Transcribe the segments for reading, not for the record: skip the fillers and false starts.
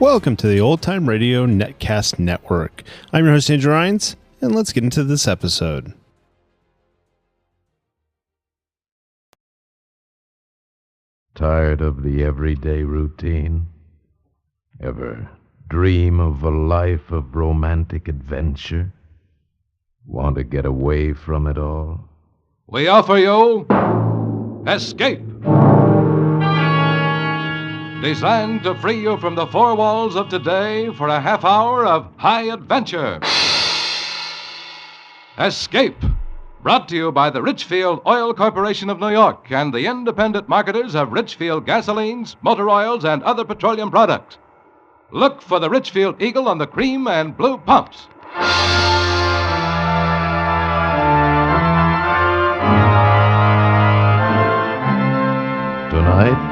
Welcome to the Old Time Radio Netcast Network. I'm your host, Andrew Rhynes, and let's get into this episode. Tired of the everyday routine? Ever dream of a life of romantic adventure? Want to get away from it all? We offer you Escape. Designed to free you from the four walls of today for a half hour of high adventure. Escape. Brought to you by the Richfield Oil Corporation of New York and the independent marketers of Richfield gasolines, motor oils, and other petroleum products. Look for the Richfield Eagle on the cream and blue pumps. Tonight,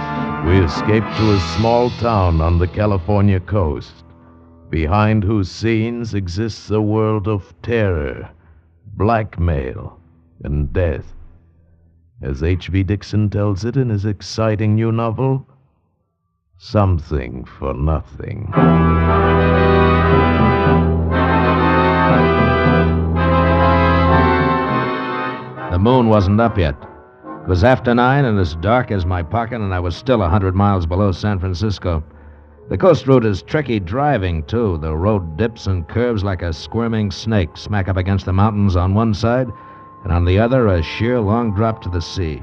we escape to a small town on the California coast, behind whose scenes exists a world of terror, blackmail, and death. As H.V. Dickson tells it in his exciting new novel, Something for Nothing. The moon wasn't up yet. It was after 9 and as dark as my pocket, and I was still 100 miles below San Francisco. The coast route is tricky driving, too. The road dips and curves like a squirming snake, smack up against the mountains on one side, and on the other, a sheer long drop to the sea.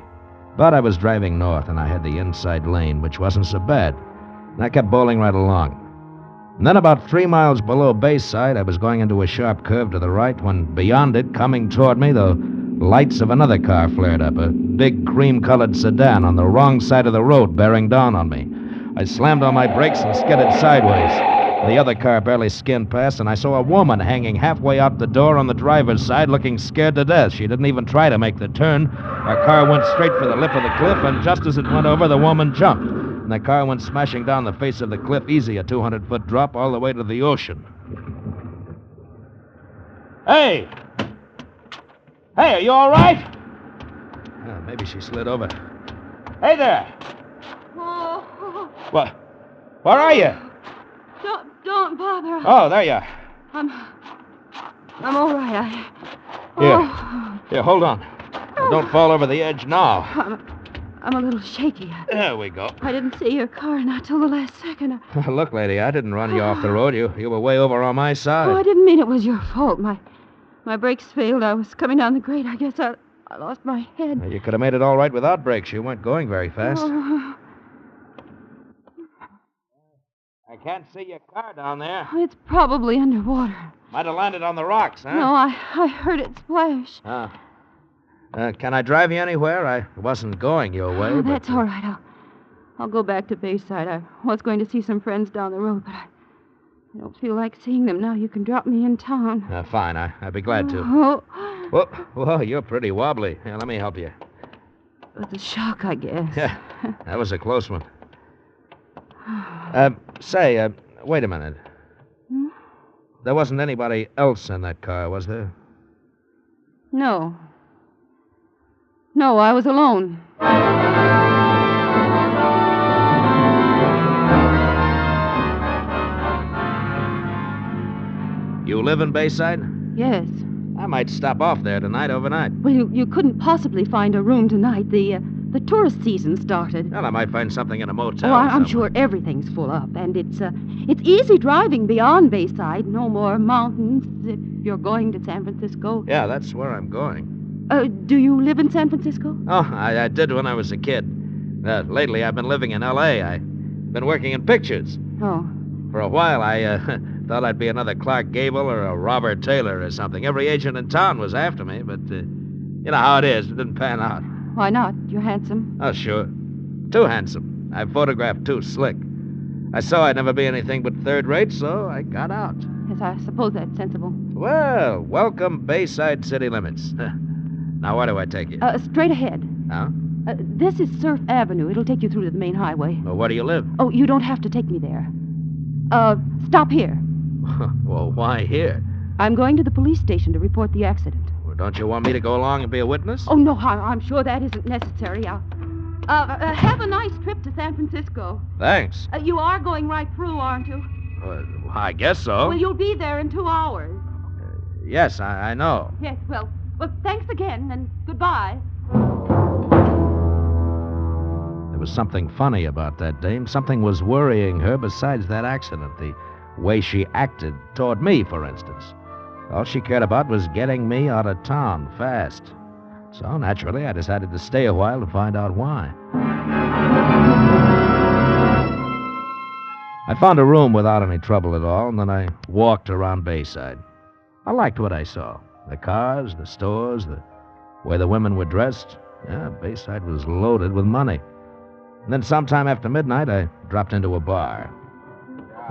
But I was driving north, and I had the inside lane, which wasn't so bad. And I kept bowling right along. And then about 3 miles below Bayside, I was going into a sharp curve to the right when beyond it, coming toward me, the lights of another car flared up, a big cream-colored sedan on the wrong side of the road bearing down on me. I slammed on my brakes and skidded sideways. The other car barely skinned past, and I saw a woman hanging halfway out the door on the driver's side looking scared to death. She didn't even try to make the turn. Our car went straight for the lip of the cliff, and just as it went over, the woman jumped. And the car went smashing down the face of the cliff, easy, a 200-foot drop all the way to the ocean. Hey! Hey, are you all right? Maybe she slid over. Hey there! Oh. What? Where are you? Don't bother. Oh, there you are. I'm all right. Here, hold on. Don't fall over the edge now. I'm a little shaky. There we go. I didn't see your car not till the last second. Look, lady, I didn't run you off the road. You were way over on my side. Oh, I didn't mean it was your fault. My brakes failed. I was coming down the grade. I guess I lost my head. You could have made it all right without brakes. You weren't going very fast. Oh. I can't see your car down there. It's probably underwater. Might have landed on the rocks, huh? No, I heard it splash. Can I drive you anywhere? I wasn't going your way. That's all right. I'll go back to Bayside. I was going to see some friends down the road, but I don't feel like seeing them now. You can drop me in town. Fine. I'd be glad to. Oh. Whoa, you're pretty wobbly. Here, let me help you. It was a shock, I guess. Yeah, that was a close one. Wait a minute. Hmm? There wasn't anybody else in that car, was there? No, I was alone. You live in Bayside? Yes. I might stop off there tonight, overnight. Well, you couldn't possibly find a room tonight. The tourist season started. Well, I might find something in a motel. Oh, I'm sure everything's full up, and it's easy driving beyond Bayside. No more mountains if you're going to San Francisco. Yeah, that's where I'm going. Do you live in San Francisco? Oh, I did when I was a kid. Lately, I've been living in L.A. I've been working in pictures. Oh. For a while, I thought I'd be another Clark Gable or a Robert Taylor or something. Every agent in town was after me, but you know how it is. It didn't pan out. Why not? You're handsome. Oh, sure. Too handsome. I photographed too slick. I saw I'd never be anything but third rate, so I got out. Yes, I suppose that's sensible. Well, welcome Bayside city limits. Now, where do I take you? Straight ahead. Huh? This is Surf Avenue. It'll take you through to the main highway. Well, where do you live? Oh, you don't have to take me there. Stop here. Well, why here? I'm going to the police station to report the accident. Well, don't you want me to go along and be a witness? Oh, no, I'm sure that isn't necessary. Have a nice trip to San Francisco. Thanks. You are going right through, aren't you? I guess so. Well, you'll be there in 2 hours. Yes, I know. Yes, well, thanks again, and goodbye. There was something funny about that dame. Something was worrying her besides that accident. The way she acted toward me, for instance. All she cared about was getting me out of town fast. So, naturally, I decided to stay a while to find out why. I found a room without any trouble at all, and then I walked around Bayside. I liked what I saw. The cars, the stores, the way the women were dressed. Yeah, Bayside was loaded with money. And then sometime after midnight, I dropped into a bar.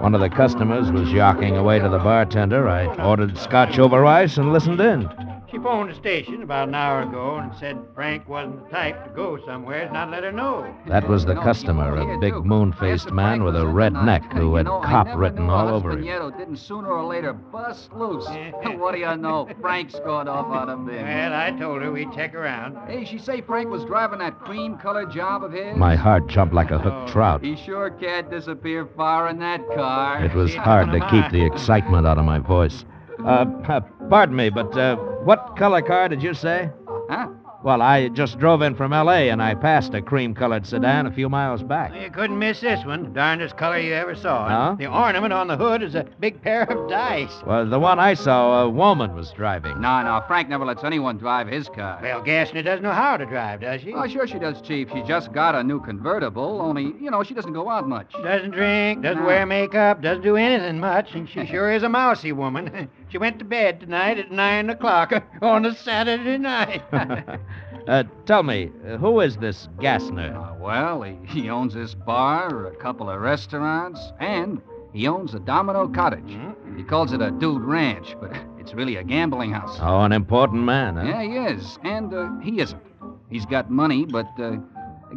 One of the customers was yawking away to the bartender. I ordered scotch over ice and listened in. She phoned the station about an hour ago and said Frank wasn't the type to go somewhere, not let her know. That was the customer, a big moon-faced man with a red neck who had cop written all over him. Didn't sooner or later bust loose. What do you know? Frank's going off on a bit. Well, I told her we'd check around. Hey, she say Frank was driving that cream-colored job of his? My heart jumped like a hooked trout. He sure can't disappear far in that car. It was hard to keep the excitement out of my voice. Pardon me, but what color car did you say? Huh? Well, I just drove in from L.A., and I passed a cream-colored sedan a few miles back. You couldn't miss this one. Darndest color you ever saw. Huh? The ornament on the hood is a big pair of dice. Well, the one I saw, a woman was driving. No, Frank never lets anyone drive his car. Well, Gassner doesn't know how to drive, does she? Oh, sure she does, Chief. She just got a new convertible, only, she doesn't go out much. Doesn't drink, doesn't wear makeup, doesn't do anything much, and she sure is a mousy woman. She went to bed tonight at 9 o'clock on a Saturday night. Tell me, who is this Gassner? Well, he owns this bar, a couple of restaurants, and he owns a Domino Cottage. He calls it a dude ranch, but it's really a gambling house. Oh, an important man, huh? Yeah, he is. And he isn't. He's got money, but a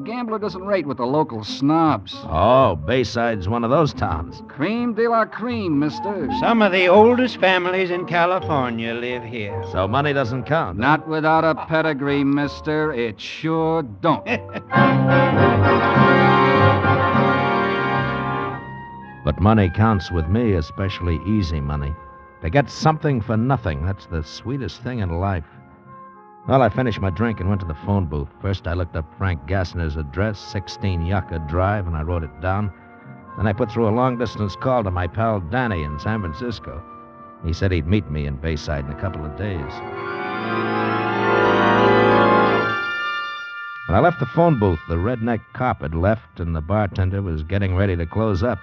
gambler doesn't rate with the local snobs. Oh, Bayside's one of those towns. Cream de la cream, mister. Some of the oldest families in California live here. So money doesn't count. Not without a pedigree, mister. It sure don't. But money counts with me, especially easy money. To get something for nothing, that's the sweetest thing in life. Well, I finished my drink and went to the phone booth. First, I looked up Frank Gassner's address, 16 Yucca Drive, and I wrote it down. Then I put through a long-distance call to my pal Danny in San Francisco. He said he'd meet me in Bayside in a couple of days. When I left the phone booth, the redneck cop had left, and the bartender was getting ready to close up.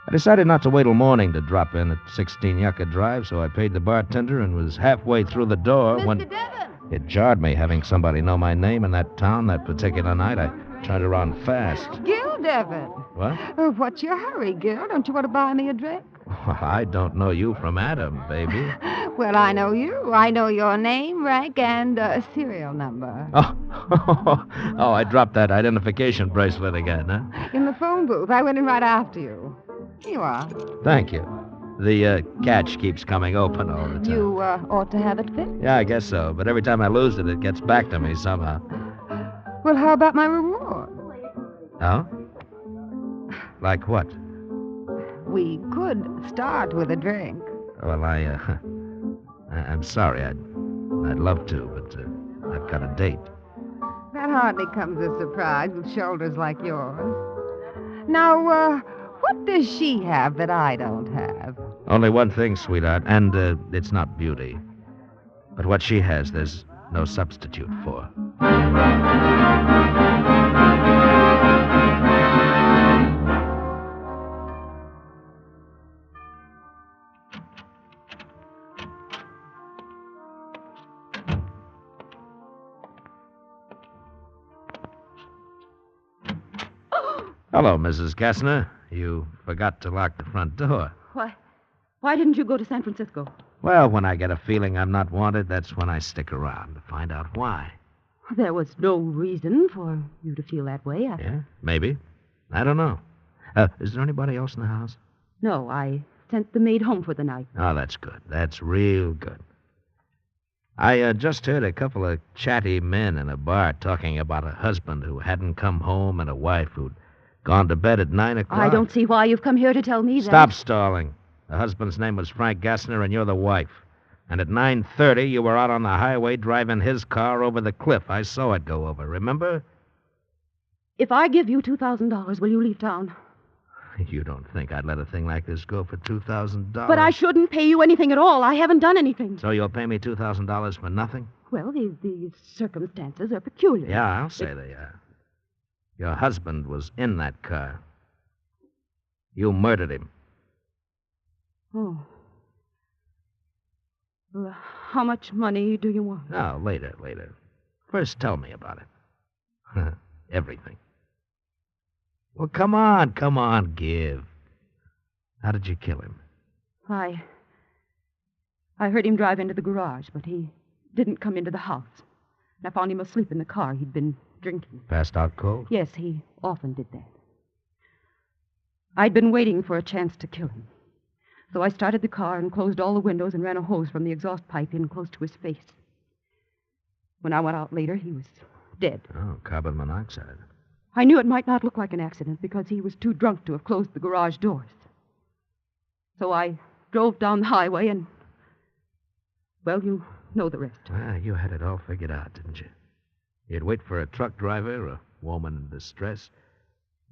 I decided not to wait till morning to drop in at 16 Yucca Drive, so I paid the bartender and was halfway through the door when... Mr. Devon! It jarred me having somebody know my name in that town that particular night. I turned around fast. Geer, Devon. What? What's your hurry, Geer? Don't you want to buy me a drink? Well, I don't know you from Adam, baby. Well, I know you. I know your name, rank, and serial number. Oh, I dropped that identification bracelet again, huh? In the phone booth. I went in right after you. Here you are. Thank you. The catch keeps coming open all the time. You ought to have it fixed. Yeah, I guess so. But every time I lose it, it gets back to me somehow. Well, how about my reward? Oh? Like what? We could start with a drink. Well, I'm sorry. I'd love to, but I've got a date. That hardly comes as a surprise with shoulders like yours. Now, what does she have that I don't have? Only one thing, sweetheart, and it's not beauty. But what she has, there's no substitute for. Hello, Mrs. Gassner. You forgot to lock the front door. Why didn't you go to San Francisco? Well, when I get a feeling I'm not wanted, that's when I stick around to find out why. There was no reason for you to feel that way. Yeah, maybe. I don't know. Is there anybody else in the house? No, I sent the maid home for the night. Oh, that's good. That's real good. I just heard a couple of chatty men in a bar talking about a husband who hadn't come home and a wife who'd Gone to bed at 9 o'clock. I don't see why you've come here to tell me that. Stop stalling. The husband's name was Frank Gassner, and you're the wife. And at 9:30, you were out on the highway driving his car over the cliff. I saw it go over, remember? If I give you $2,000, will you leave town? You don't think I'd let a thing like this go for $2,000? But I shouldn't pay you anything at all. I haven't done anything. So you'll pay me $2,000 for nothing? Well, the circumstances are peculiar. Yeah, I'll say they are. Your husband was in that car. You murdered him. Oh. Well, how much money do you want? No, later. First, tell me about it. Everything. Well, come on, give. How did you kill him? I heard him drive into the garage, but he didn't come into the house. I found him asleep in the car. He'd been drinking. Passed out cold? Yes, he often did that. I'd been waiting for a chance to kill him. So I started the car and closed all the windows and ran a hose from the exhaust pipe in close to his face. When I went out later, he was dead. Oh, carbon monoxide. I knew it might not look like an accident because he was too drunk to have closed the garage doors. So I drove down the highway and... Well, you know the rest. You had it all figured out, didn't you? You'd wait for a truck driver, a woman in distress.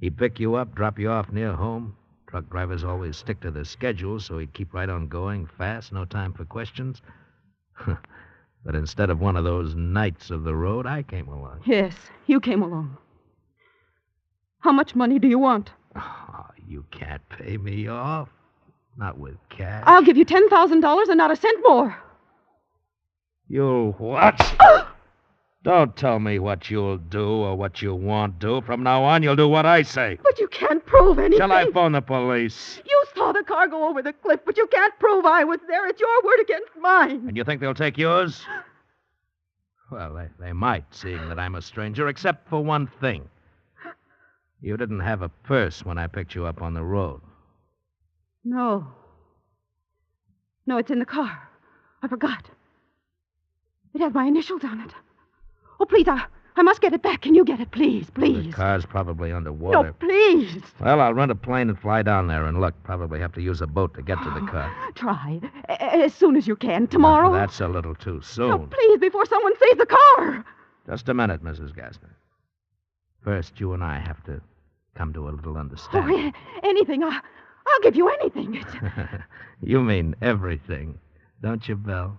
He'd pick you up, drop you off near home. Truck drivers always stick to their schedule, so he'd keep right on going, fast, no time for questions. But instead of one of those knights of the road, I came along. Yes, you came along. How much money do you want? Oh, you can't pay me off. Not with cash. I'll give you $10,000 and not a cent more. You'll what? Don't tell me what you'll do or what you won't do. From now on, you'll do what I say. But you can't prove anything. Shall I phone the police? You saw the car go over the cliff, but you can't prove I was there. It's your word against mine. And you think they'll take yours? Well, they might, seeing that I'm a stranger, except for one thing. You didn't have a purse when I picked you up on the road. No. No, it's in the car. I forgot. It has my initials on it. Oh, please, I must get it back. Can you get it, please, please? The car's probably underwater. No, please. Well, I'll rent a plane and fly down there and look. Probably have to use a boat to get to the car. Try. As soon as you can. Tomorrow? That's a little too soon. No, please, before someone sees the car. Just a minute, Mrs. Gassner. First, you and I have to come to a little understanding. Oh, anything. I'll give you anything. You mean everything, don't you, Belle?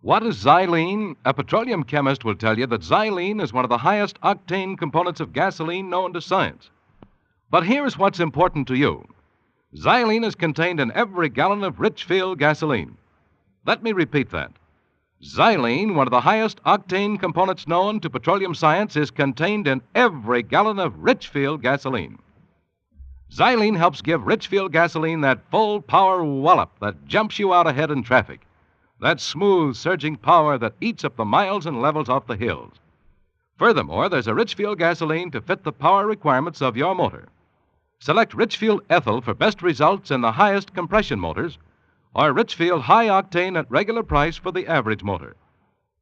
What is xylene? A petroleum chemist will tell you that xylene is one of the highest octane components of gasoline known to science. But here's what's important to you. Xylene is contained in every gallon of Richfield gasoline. Let me repeat that. Xylene, one of the highest octane components known to petroleum science, is contained in every gallon of Richfield gasoline. Xylene helps give Richfield gasoline that full power wallop that jumps you out ahead in traffic. That smooth, surging power that eats up the miles and levels off the hills. Furthermore, there's a Richfield gasoline to fit the power requirements of your motor. Select Richfield Ethyl for best results in the highest compression motors, or Richfield High Octane at regular price for the average motor.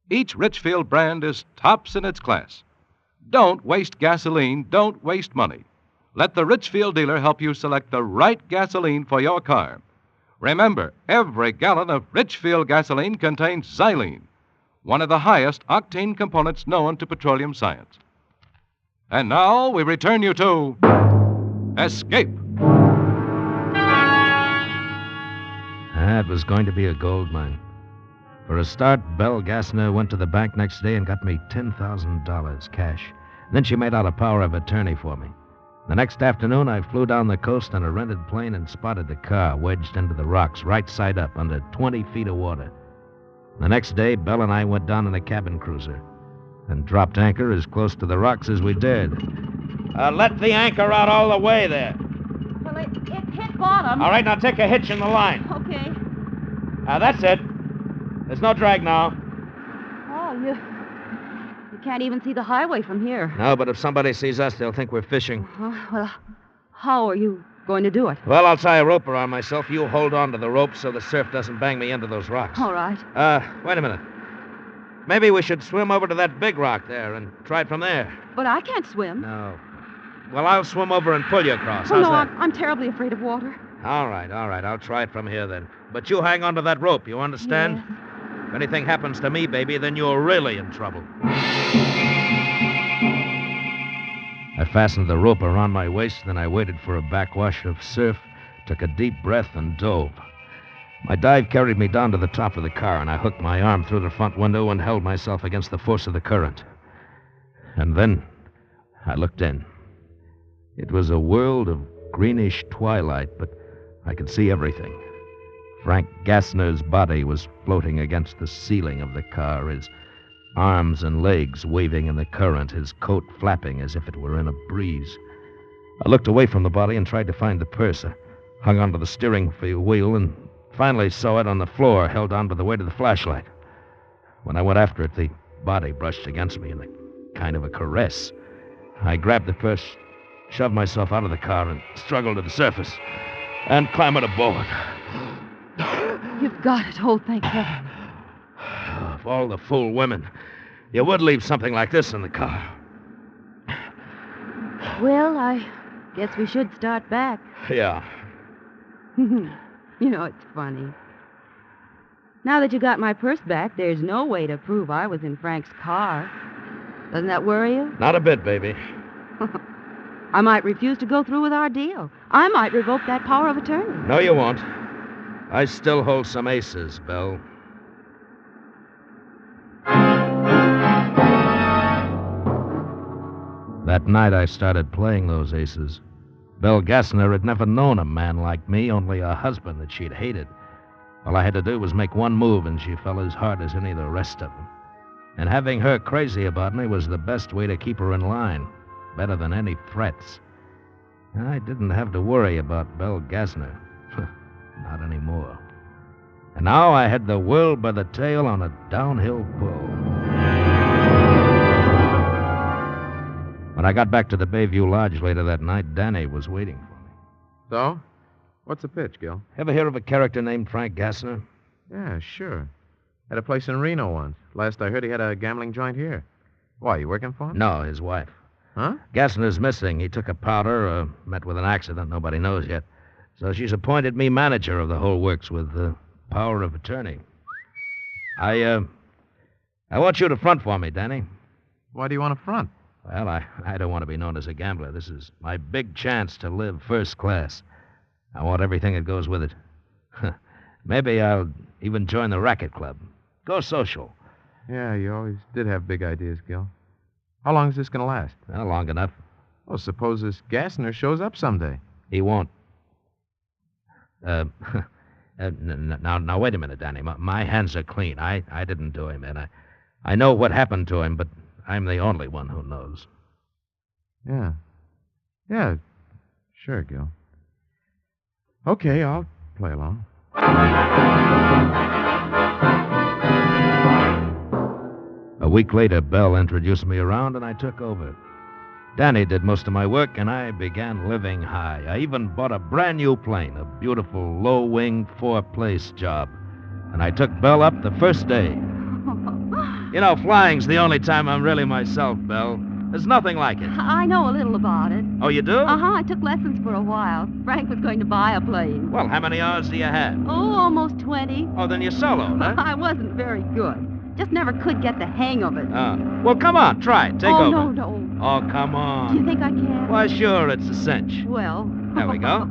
Each Richfield brand is tops in its class. Don't waste gasoline, don't waste money. Let the Richfield dealer help you select the right gasoline for your car. Remember, every gallon of Richfield gasoline contains xylene, one of the highest octane components known to petroleum science. And now we return you to Escape. That was going to be a gold mine. For a start, Belle Gassner went to the bank next day and got me $10,000 cash. Then she made out a power of attorney for me. The next afternoon, I flew down the coast on a rented plane and spotted the car wedged into the rocks, right side up, under 20 feet of water. The next day, Belle and I went down in a cabin cruiser and dropped anchor as close to the rocks as we dared. Let the anchor out all the way there. Well, it hit bottom. All right, now take a hitch in the line. Okay. That's it. There's no drag now. Oh, you can't even see the highway from here. No, but if somebody sees us, they'll think we're fishing. Well, how are you going to do it? Well, I'll tie a rope around myself. You hold on to the rope so the surf doesn't bang me into those rocks. All right. Wait a minute. Maybe we should swim over to that big rock there and try it from there. But I can't swim. No. Well, I'll swim over and pull you across. Oh, How's no, that? I'm terribly afraid of water. All right. I'll try it from here then. But you hang on to that rope, you understand? Yes. If anything happens to me, baby, then you're really in trouble. I fastened the rope around my waist, then I waited for a backwash of surf, took a deep breath, and dove. My dive carried me down to the top of the car, and I hooked my arm through the front window and held myself against the force of the current. And then I looked in. It was a world of greenish twilight, but I could see everything. Frank Gassner's body was floating against the ceiling of the car, his arms and legs waving in the current, his coat flapping as if it were in a breeze. I looked away from the body and tried to find the purse. I hung onto the steering wheel and finally saw it on the floor, held on by the weight of the flashlight. When I went after it, the body brushed against me in a kind of a caress. I grabbed the purse, shoved myself out of the car, and struggled to the surface and clambered aboard. You've got it. Oh, thank heaven. Of all the fool women, you would leave something like this in the car. Well, I guess we should start back. Yeah. You know, it's funny. Now that you got my purse back, there's no way to prove I was in Frank's car. Doesn't that worry you? Not a bit, baby. I might refuse to go through with our deal. I might revoke that power of attorney. No, you won't. I still hold some aces, Belle. That night I started playing those aces. Belle Gassner had never known a man like me, only a husband that she'd hated. All I had to do was make one move, and she fell as hard as any of the rest of them. And having her crazy about me was the best way to keep her in line, better than any threats. I didn't have to worry about Belle Gassner. Not anymore. And now I had the world by the tail on a downhill pull. When I got back to the Bayview Lodge later that night, Danny was waiting for me. So? What's the pitch, Gil? Ever hear of a character named Frank Gassner? Yeah, sure. Had a place in Reno once. Last I heard, he had a gambling joint here. Why, you working for him? No, his wife. Huh? Gassner's missing. He took a powder, met with an accident nobody knows yet. So she's appointed me manager of the whole works with power of attorney. I want you to front for me, Danny. Why do you want to front? Well, I don't want to be known as a gambler. This is my big chance to live first class. I want everything that goes with it. Maybe I'll even join the racket club. Go social. Yeah, you always did have big ideas, Gil. How long is this going to last? Well, long enough. Well, suppose this Gassner shows up someday. He won't. Now, wait a minute, Danny. My hands are clean. I didn't do him, and I know what happened to him, but I'm the only one who knows. Yeah. Yeah, sure, Gil. Okay, I'll play along. A week later, Belle introduced me around, and I took over. Danny did most of my work, and I began living high. I even bought a brand new plane, a beautiful low-wing 4-place job. And I took Belle up the first day. You know, flying's the only time I'm really myself, Belle. There's nothing like it. I know a little about it. Oh, you do? Uh-huh, I took lessons for a while. Frank was going to buy a plane. Well, how many hours do you have? Oh, almost 20. Oh, then you're soloed, huh? I wasn't very good. Just never could get the hang of it. Well, come on, try it. Take over. No. Oh, come on. Do you think I can? Why, sure, it's a cinch. Well. There we go.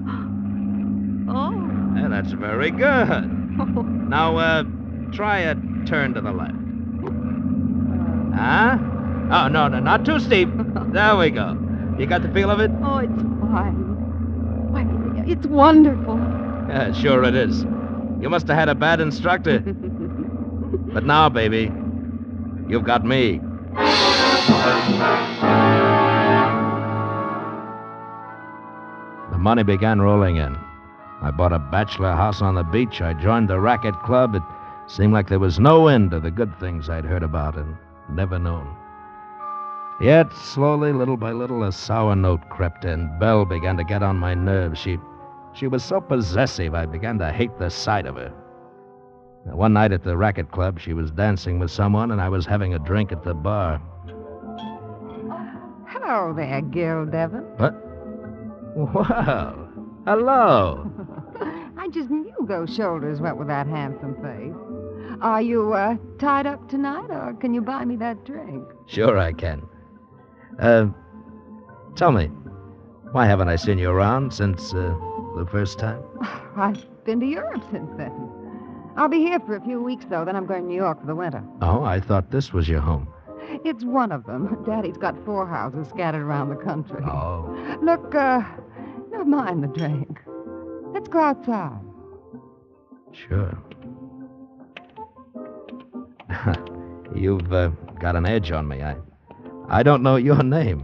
Oh. Yeah, that's very good. Now, try a turn to the left. Huh? Oh, no, not too steep. There we go. You got the feel of it? Oh, it's fine. Why, it's wonderful. Yeah, sure it is. You must have had a bad instructor. But now, baby, you've got me. The money began rolling in. I bought a bachelor house on the beach. I joined the racket club. It seemed like there was no end to the good things I'd heard about and never known. Yet, slowly, little by little, a sour note crept in. Belle began to get on my nerves. She was so possessive, I began to hate the sight of her. Now, one night at the racket club, she was dancing with someone, and I was having a drink at the bar. Hello there, Gil Devon. What? Well, hello. I just knew those shoulders went with that handsome face. Are you tied up tonight, or can you buy me that drink? Sure I can. Tell me, why haven't I seen you around since the first time? I've been to Europe since then. I'll be here for a few weeks, though. Then I'm going to New York for the winter. Oh, I thought this was your home. It's one of them. Daddy's got 4 houses scattered around the country. Oh. Look, never mind the drink. Let's go outside. Sure. You've got an edge on me. I don't know your name.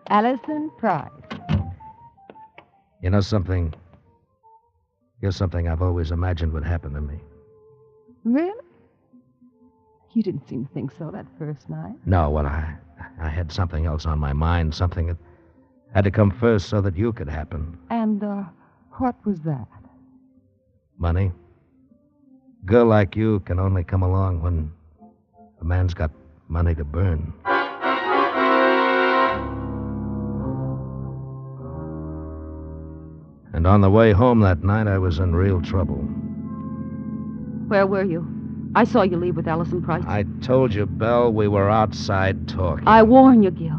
Allison Price. You know something? You're something I've always imagined would happen to me. Really? You didn't seem to think so that first night. No, well, I had something else on my mind, something that had to come first so that you could happen. And, what was that? Money. A girl like you can only come along when a man's got money to burn. And on the way home that night, I was in real trouble. Where were you? I saw you leave with Allison Price. I told you, Belle, we were outside talking. I warn you, Gil.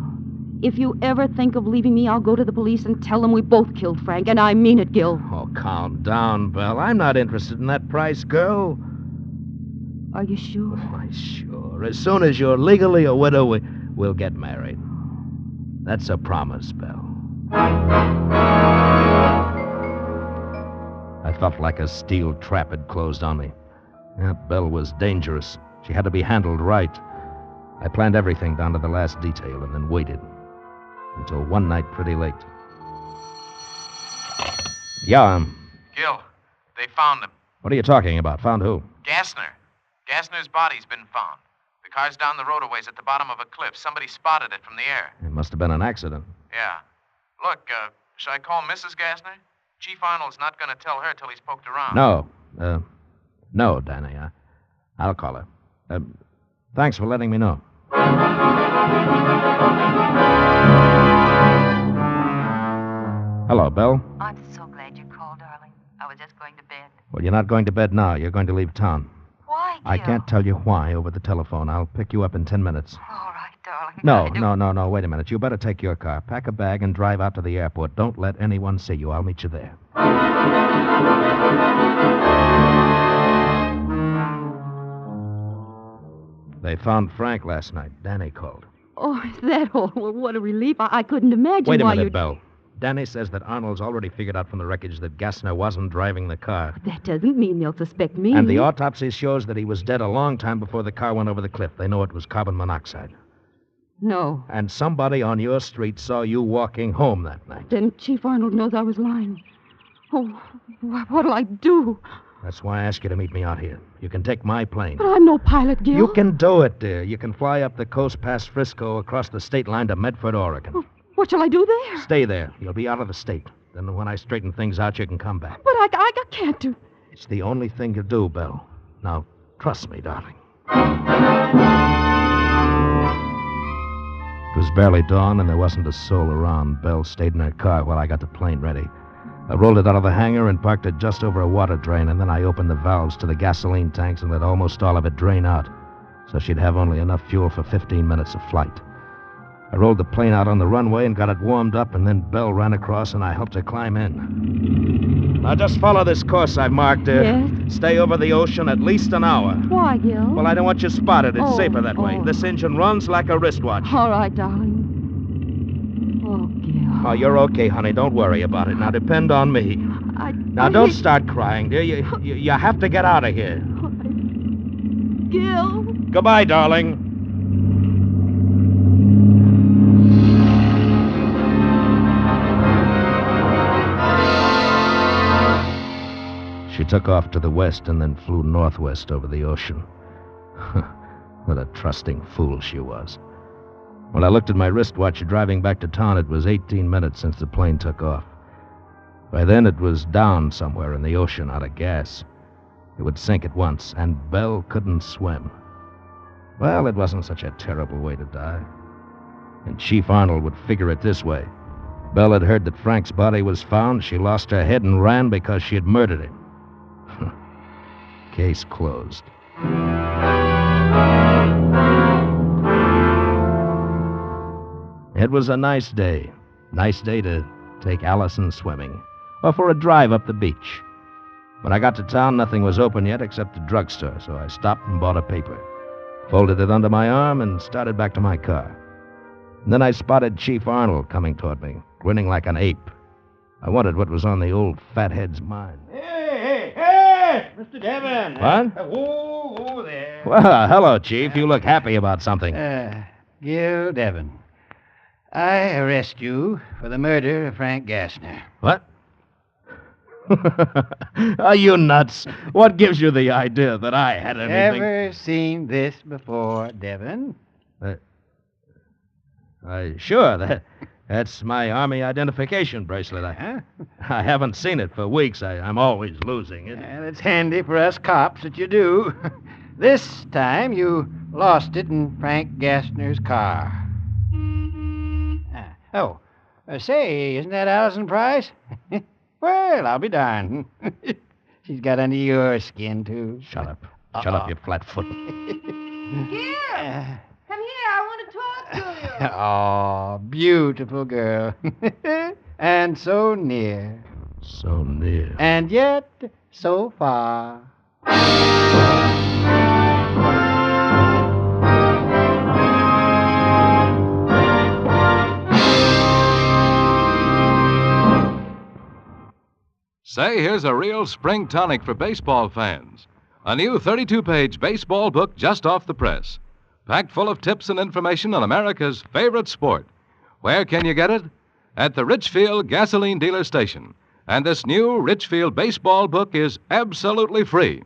If you ever think of leaving me, I'll go to the police and tell them we both killed Frank, and I mean it, Gil. Oh, calm down, Belle. I'm not interested in that Price girl. Are you sure? Why, sure. As soon as you're legally a widow, we'll get married. That's a promise, Belle. I felt like a steel trap had closed on me. That Belle was dangerous. She had to be handled right. I planned everything down to the last detail and then waited until one night pretty late. Yeah, Gil, they found him. what are you talking about? Found who? Gassner. Gassner's body's been found. The car's down the road a ways at the bottom of a cliff. Somebody spotted it from the air. It must have been an accident. Yeah. Look, should I call Mrs. Gassner? Chief Arnold's not going to tell her till he's poked around. No, Danny. I'll call her. Thanks for letting me know. Hello, Belle. I'm so glad you called, darling. I was just going to bed. Well, you're not going to bed now. You're going to leave town. Why, Gil? I can't tell you why over the telephone. I'll pick you up in 10 minutes. All right, darling. No. Wait a minute. You better take your car. Pack a bag and drive out to the airport. Don't let anyone see you. I'll meet you there. They found Frank last night. Danny called. Oh, is that all? Well, what a relief. I couldn't imagine Wait a why minute, you'd... Belle. Danny says that Arnold's already figured out from the wreckage that Gassner wasn't driving the car. That doesn't mean they'll suspect me. And the autopsy shows that he was dead a long time before the car went over the cliff. They know it was carbon monoxide. No. And somebody on your street saw you walking home that night. Then Chief Arnold knows I was lying. Oh, what'll I do? That's why I asked you to meet me out here. You can take my plane. But I'm no pilot, Gil. You can do it, dear. You can fly up the coast past Frisco across the state line to Medford, Oregon. What shall I do there? Stay there. You'll be out of the state. Then when I straighten things out, you can come back. But I can't do... It's the only thing to do, Belle. Now, trust me, darling. It was barely dawn, and there wasn't a soul around. Belle stayed in her car while I got the plane ready. I rolled it out of the hangar and parked it just over a water drain, and then I opened the valves to the gasoline tanks and let almost all of it drain out, so she'd have only enough fuel for 15 minutes of flight. I rolled the plane out on the runway and got it warmed up, and then Belle ran across, and I helped her climb in. Now, just follow this course I've marked, dear. Yes? Stay over the ocean at least an hour. Why, Gil? Well, I don't want you spotted. It's safer that way. oh. This engine runs like a wristwatch. All right, darling. Oh, Gil. Oh, you're okay, honey. Don't worry about it. Now, depend on me. Now, don't start crying, dear. You have to get out of here. Gil. Goodbye, darling. She took off to the west and then flew northwest over the ocean. What a trusting fool she was. When I looked at my wristwatch driving back to town, it was 18 minutes since the plane took off. By then, it was down somewhere in the ocean out of gas. It would sink at once, and Belle couldn't swim. Well, it wasn't such a terrible way to die. And Chief Arnold would figure it this way. Belle had heard that Frank's body was found. She lost her head and ran because she had murdered him. Case closed. It was a nice day. Nice day to take Allison swimming, or for a drive up the beach. When I got to town, nothing was open yet except the drugstore, so I stopped and bought a paper, folded it under my arm, and started back to my car. And then I spotted Chief Arnold coming toward me, grinning like an ape. I wondered what was on the old fathead's mind. Hey, Mr. Devon. What? Whoa, there. Well, hello, Chief. You look happy about something. Gil Devon. I arrest you for the murder of Frank Gassner. What? Are you nuts? What gives you the idea that I had anything? Ever seen this before, Devon? Sure. That's my Army identification bracelet. I haven't seen it for weeks. I'm always losing it. Well, it's handy for us cops that you do. This time you lost it in Frank Gassner's car. Say, isn't that Allison Price? Well, I'll be darned. She's got under your skin, too. Shut up. Shut up, you flat-foot. Geer! Come here, I want to talk to you. Oh, beautiful girl. And so near. So near. And yet so far. Say, here's a real spring tonic for baseball fans. A new 32-page baseball book just off the press, packed full of tips and information on America's favorite sport. Where can you get it? At the Richfield Gasoline Dealer Station. And this new Richfield baseball book is absolutely free.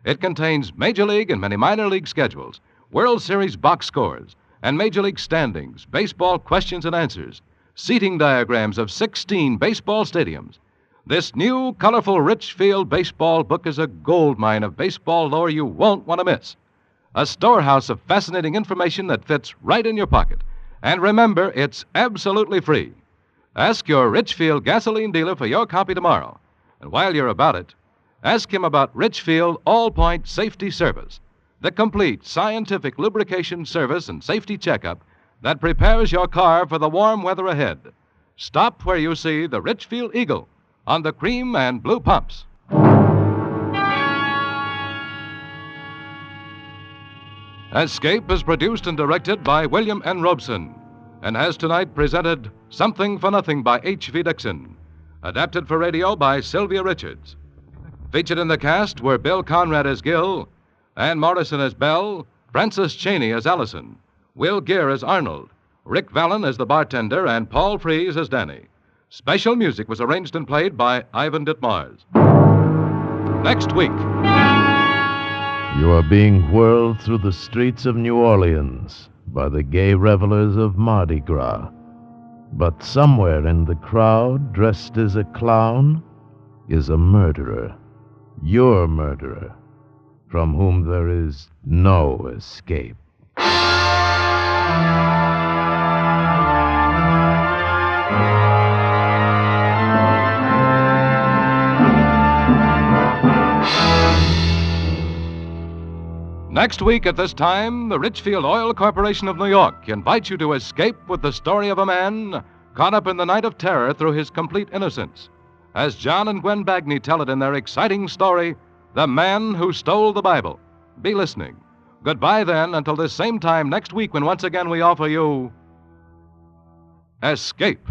It contains Major League and many minor league schedules, World Series box scores, and Major League standings, baseball questions and answers, seating diagrams of 16 baseball stadiums. This new, colorful Richfield baseball book is a goldmine of baseball lore you won't want to miss. A storehouse of fascinating information that fits right in your pocket. And remember, it's absolutely free. Ask your Richfield gasoline dealer for your copy tomorrow. And while you're about it, ask him about Richfield All-Point Safety Service, the complete scientific lubrication service and safety checkup that prepares your car for the warm weather ahead. Stop where you see the Richfield Eagle on the cream and blue pumps. Escape is produced and directed by William N. Robson and has tonight presented Something for Nothing by H.V. Dickson, adapted for radio by Sylvia Richards. Featured in the cast were Bill Conrad as Gil, Ann Morrison as Belle, Frances Chaney as Allison, Will Geer as Arnold, Rick Vallin as the bartender, and Paul Frees as Danny. Special music was arranged and played by Ivan Ditmars. Next week. You are being whirled through the streets of New Orleans by the gay revelers of Mardi Gras. But somewhere in the crowd, dressed as a clown, is a murderer. Your murderer, from whom there is no escape. Next week at this time, the Richfield Oil Corporation of New York invites you to escape with the story of a man caught up in the night of terror through his complete innocence, as John and Gwen Bagney tell it in their exciting story, The Man Who Stole the Bible. Be listening. Goodbye then until this same time next week when once again we offer you Escape.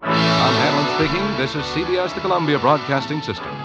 I'm Hanlon speaking. This is CBS, the Columbia Broadcasting System.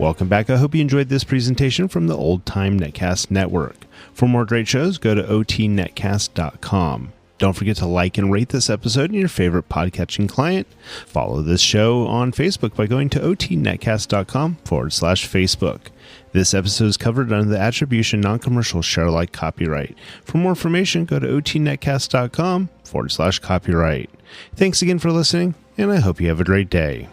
Welcome back. I hope you enjoyed this presentation from the Old Time Netcast Network. For more great shows, go to otnetcast.com. Don't forget to like and rate this episode in your favorite podcatching client. Follow this show on Facebook by going to otnetcast.com/Facebook. This episode is covered under the Attribution Non-Commercial Share-alike copyright. For more information, go to otnetcast.com/copyright. Thanks again for listening, and I hope you have a great day.